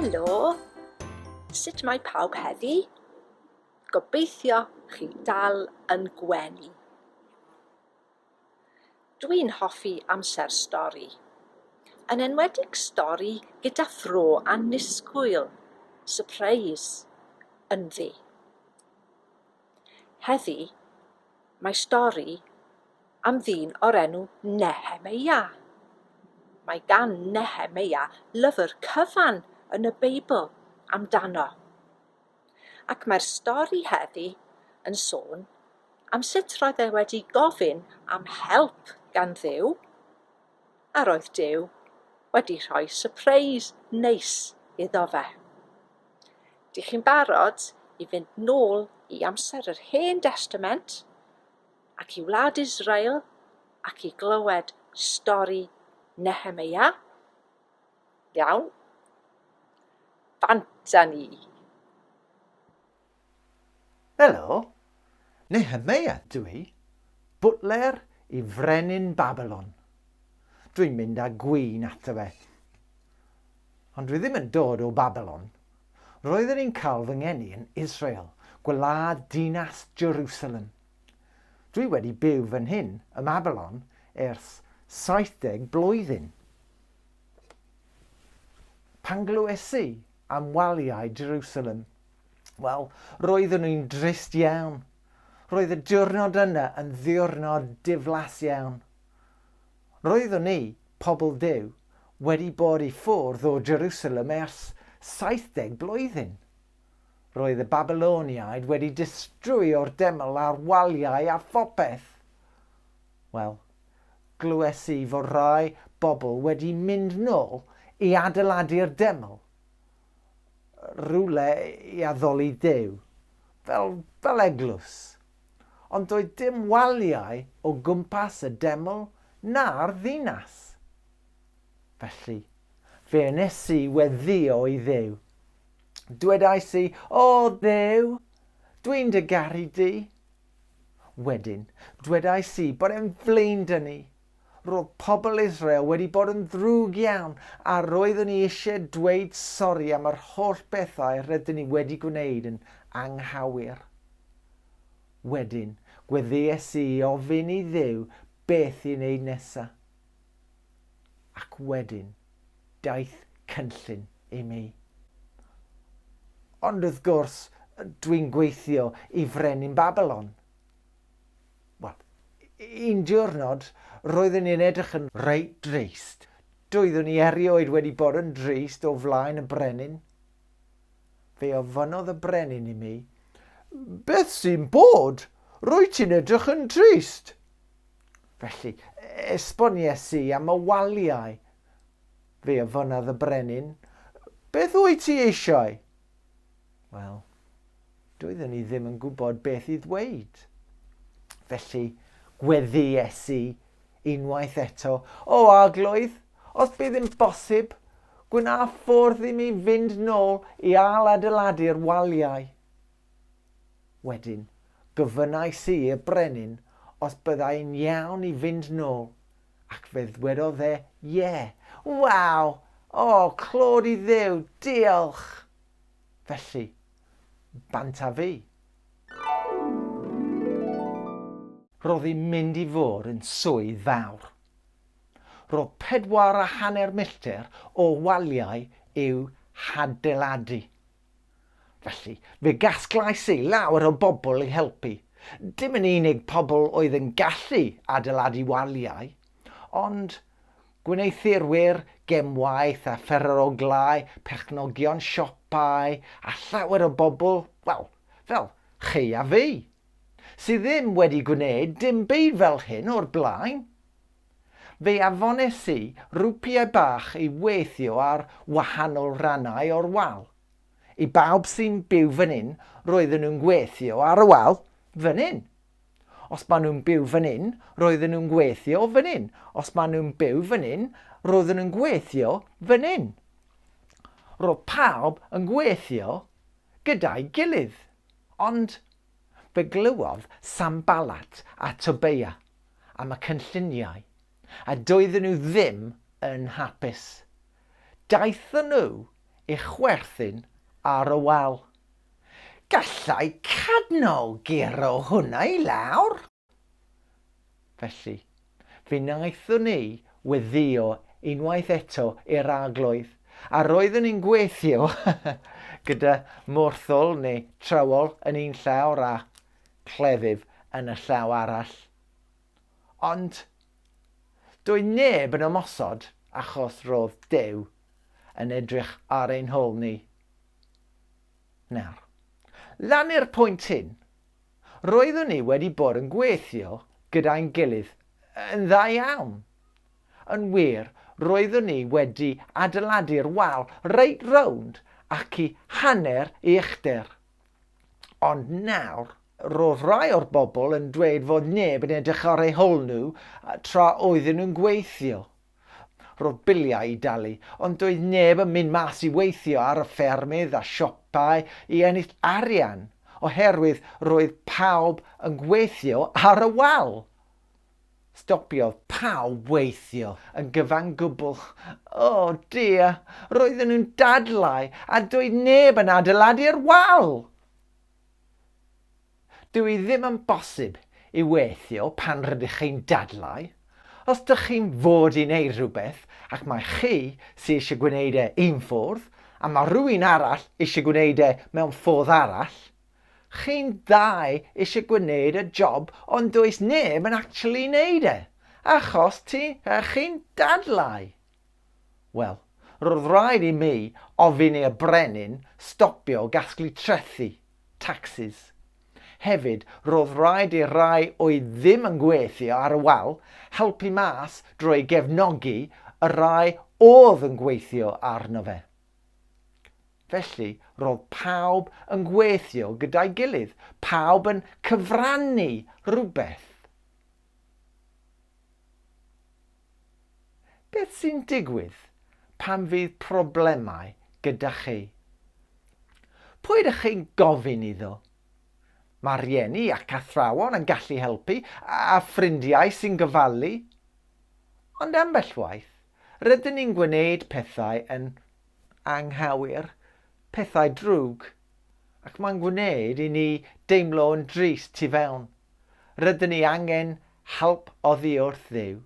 Helo, sut mae pawb heddi? Gobeithio chi dal yn gwenu. Dwi'n hoffi amser stori. Yn enwedig stori gyda ffro annisgwyl, surprise, ynddi. Heddi, mae stori am ddyn o'r enw Nehemeia. Mae gan Nehemeia lyfr cyfan yn y Beibl amdano. Ac mae'r stori heddi yn sôn am sut roedd e wedi gofyn am help gan Dduw, a roedd Duw wedi rhoi surprise neis iddo fe. Dych chi'n barod i fynd nôl i amser yr Hen Testament ac i Wlad Israel ac i glywed stori Nehemeia? Iawn? Banta ni! Helo, Nehemeia dwi, bwtler i frenin Babylon. Dwi'n mynd â gwin ato fe. Ond dwi ddim yn dod o Babylon. Roeddwn i'n cael fy ngeni yn Israel, gwlad dinas Jerusalem. Dwi wedi byw fan hyn ym Babylon ers 70 blwyddyn. Pan glywes i am waliau Jerusalem, wel, roeddwn i'n drist iawn. Roedd y diwrnod yna yn ddiwrnod diflas iawn. Roeddwn i, pobl Duw, wedi bod i ffwrdd o Jerusalem ers 70 blwyddyn. Roedd y Babyloniaid wedi distrwyo'r deml a'r waliau a phopeth. Wel, glywes i fod rai bobl wedi mynd nôl i adeiladu'r deml. Rhywle i addoli Duw, fel eglwys. Ond doedd dim waliau o gwmpas y deml na'r ddinas. Felly, fe nes i weddio i Dduw. Dwedais i, o Dduw, dwi'n dy garu di. Wedyn, dwedais i bod e'n flin dyn ni. Roedd pobl Israel wedi bod yn ddrwg iawn a roeddwn i eisiau dweud sori am yr holl bethau rydyn ni wedi gwneud yn anghywir. Wedyn, gweddies i ofyn i Dduw beth i wneud nesaf. Ac wedyn, daeth cynllun i mi. Ond wrth gwrs, dwi'n gweithio i frenin Babylon. Wel, un diwrnod, roeddwn i'n edrych yn reit drist. Doeddwn i erioed wedi bod yn drist o flaen y brenin. Fe ofynodd y brenin i mi, beth sy'n bod? Rwy ti'n edrych yn drist. Felly, esbonies i am y waliau. Fe ofynodd y brenin, beth wyt ti eisiau? Wel, doeddwn i ddim yn gwybod beth i ddweud. Felly, gweddies i unwaith eto, o Arglwydd, os bydd yn bosib, gwna ffwrdd i mi fynd nôl i adeiladu'r waliau. Wedyn, gofynnais i y brenin os byddai'n iawn i fynd nôl, ac fe ddwedodd e, ie, waw, o, clod i Dduw, diolch. Felly, banta fi. Roedd hi'n mynd i fod yn swydd fawr. Roedd 4.5 milltir o waliau i'w hadeiladu. Felly, fe gasglais i lawer o bobl i helpu. Dim yn unig pobl oedd yn gallu adeiladu waliau, ond gwneithurwyr gemwaith a pherologlau, perchnogion siopau a llawer o bobl, wel, fel chi a fi, sydd ddim wedi gwneud dim byd fel hyn o'r blaen. Fe afones i rwpiau bach i weithio ar wahanol rannau o'r wal. I bawb sy'n byw fan hyn, roedden nhw'n gweithio ar y wal fan hyn. Os maen nhw'n byw fan hyn, roedden nhw'n gweithio fan hyn. Os maen nhw'n byw fan hyn, roedden nhw'n gweithio fan hyn. Roedd pawb yn gweithio gyda'i gilydd. Ond fe glywodd Sanballat a Tobia am y cynlluniau, a doedden nhw ddim yn hapus. Daethon nhw ei chwerthin ar y wal. Gallai cadno gero hwnna i lawr. Felly, fe wnaethon ni weddio unwaith eto i'r aglwydd, a roeddwn ni'n gweithio gyda mwrthol neu trywol yn un llaw a clefydd yn y llaw arall. Ond, doedd neb yn ymosod achos roedd Duw yn edrych ar ein hôl ni. Nawr, lan i'r pwynt hyn, roeddwn ni wedi bod yn gweithio gyda'n gilydd yn dda iawn. Yn wir, roeddwn ni wedi adeiladu'r wal reit rownd ac i hanner i uchder. Ond nawr, roedd rai o'r bobl yn dweud fod neb yn edrych ar eu hôl nhw tra oedden nhw'n gweithio. Roedd biliau i dalu, ond doedd neb yn mynd mas i weithio ar y ffermydd a siopau i ennill arian, oherwydd roedd pawb yn gweithio ar y wal. Stopiodd pawb weithio yn gyfan gwbl. O, dear, roedden nhw'n dadlau a doedd neb yn adeiladu'r wal. Dwi ddim yn bosib i weithio pan rydych chi'n dadlau. Os ydych chi'n fod i wneud rhywbeth ac mae chi sy'n eisiau gwneud un ffordd a mae rhywun arall eisiau gwneud mewn ffordd arall, chi'n ddau eisiau gwneud y job ond does neb yn actually wneud achos chi'n dadlau. Wel, roedd rhaid i mi ofyn i'r brenin stopio gasglu trethu, taxes. Hefyd, roedd rhaid i rai oedd ddim yn gweithio ar y wal helpu mas drwy gefnogi y rai oedd yn gweithio arno fe. Felly, roedd pawb yn gweithio gyda'i gilydd, pawb yn cyfrannu rhywbeth. Beth sy'n digwydd pan fydd problemau gyda chi? Pwy ydych chi'n gofyn iddo? Mae rhieni ac athrawon yn gallu helpu a ffrindiau sy'n gyfalu. Ond ambell waith, rydyn ni'n gwneud pethau yn anghywir, pethau drwg, ac mae'n gwneud i ni deimlo yn drist tu fewn. Rydyn ni angen help oddi wrth Dduw.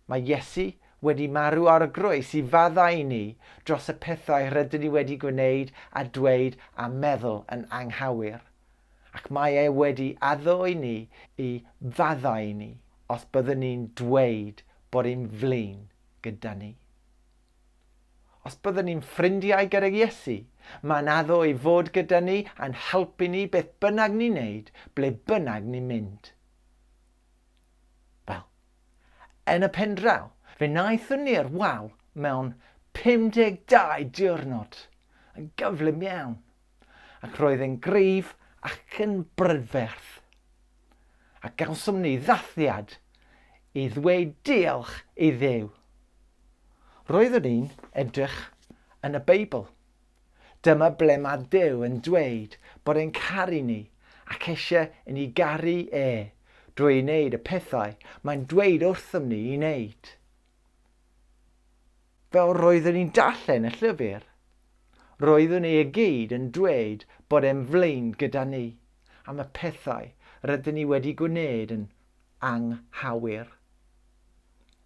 Mae Iesu wedi marw ar y groes i faddau ni dros y pethau rydyn ni wedi gwneud a dweud a meddwl yn anghywir. Ac mae wedi addo i ni i faddau ni os byddwn ni'n dweud bod e'n flin gyda ni. Os byddwn ni'n ffrindiau gyda Iesu, mae'n addo i fod gyda ni a'n helpu ni beth bynnag ni'n neud, ble bynnag ni'n mynd. Wel, yn y pen draw, fe wnaethon ni'r wal mewn 52 diwrnod, yn gyflym iawn, ac roedd e'n gryf ac yn brydferth. A gawsom ni ddathiad i ddweud diolch i Dduw. Roeddwn ni'n edrych yn y Beibl. Dyma ble mae Duw yn dweud bod e'n caru ni ac eisiau i ni garu drwy wneud y pethau mae'n dweud wrthom ni i wneud. Fel roeddwn ni'n darllen y llyfr, roeddwn ni i gyd yn dweud bod e'n flin gyda ni am y pethau rydyn ni wedi gwneud yn anghywir.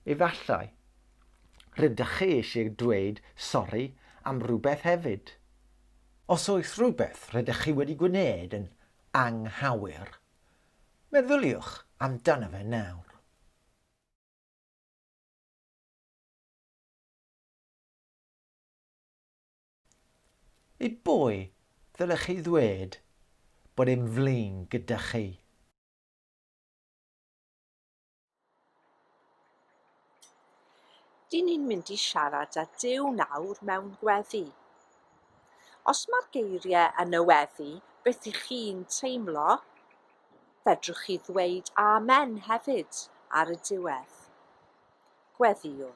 Efallai, rydych chi eisiau dweud sori am rhywbeth hefyd. Os oes rhywbeth rydych chi wedi gwneud yn anghywir, meddyliwch amdano fe nawr. I bwy ddylech chi ddweud bod e'n flin gyda chi? Dyn ni'n mynd i siarad â Duw nawr mewn gweddi. Os mae'r geiriau yn y weddi beth ych chi'n teimlo, fedrwch chi ddweud amen hefyd ar y diwedd. Gweddiwn.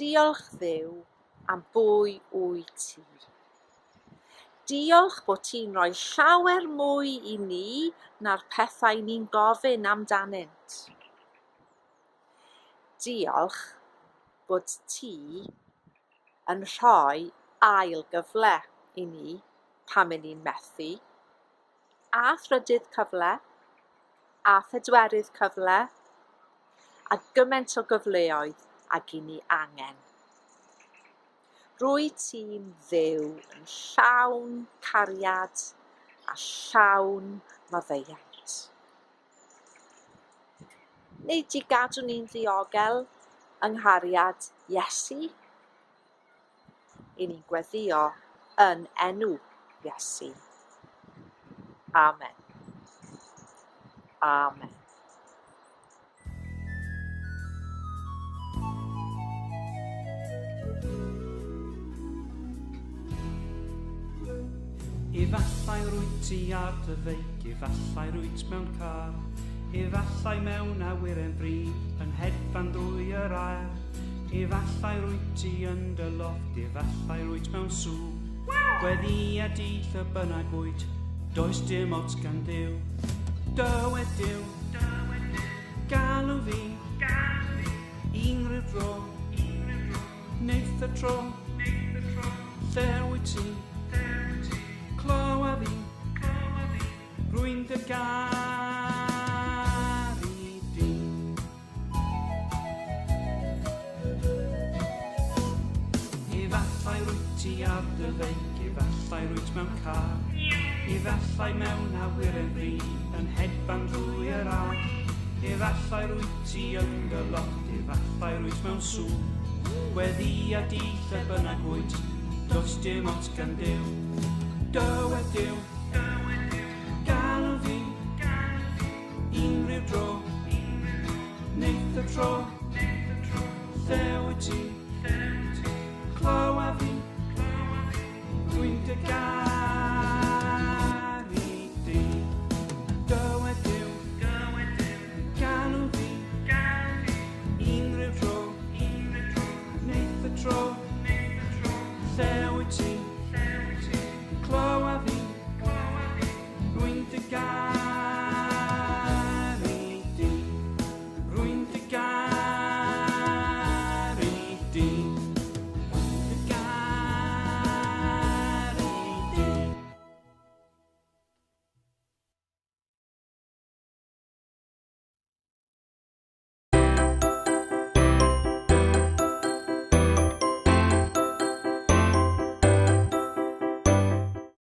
Diolch Dduw am bwy wyt ti. Diolch bod ti'n rhoi llawer mwy i ni na'r pethau ni'n gofyn amdanynt. Diolch bod ti yn rhoi ail gyfle i ni pam 'yn ni'n methu, a thrydydd cyfle, a phedwerydd cyfle, a gymaint o gyfleoedd ag 'yn ni angen. Rwyt ti'n Dduw yn llawn cariad a llawn maddeuant. Nid i gadw ni'n ddiogel yng nghariad Iesu, i ni'n gweddio yn enw Iesu. Amen. Amen. Efallai rwyt ti ar dy feic, efallai rwyt mewn car, efallai mewn awyren bryd yn hedfan drwy yr aer, efallai rwyt ti yn dy loft, efallai rwyt mewn sŵn, gweddi a dill y bynnag wyt, does dim ots gan Duw. Dywed Duw, galw fi, unrhyw dro, neith y tro, lle wyt ti, clywed fi, rwy'n dy garu di. Efallai rwyt ti ar dy feic, efallai rwyt mewn car, efallai mewn awyren bryd yn hedfan drwy yr ar, efallai rwyt ti yn dy loft, efallai rwyt mewn sŵn, gweddi a dill y bynnag wyt, does dim ots gan Duw.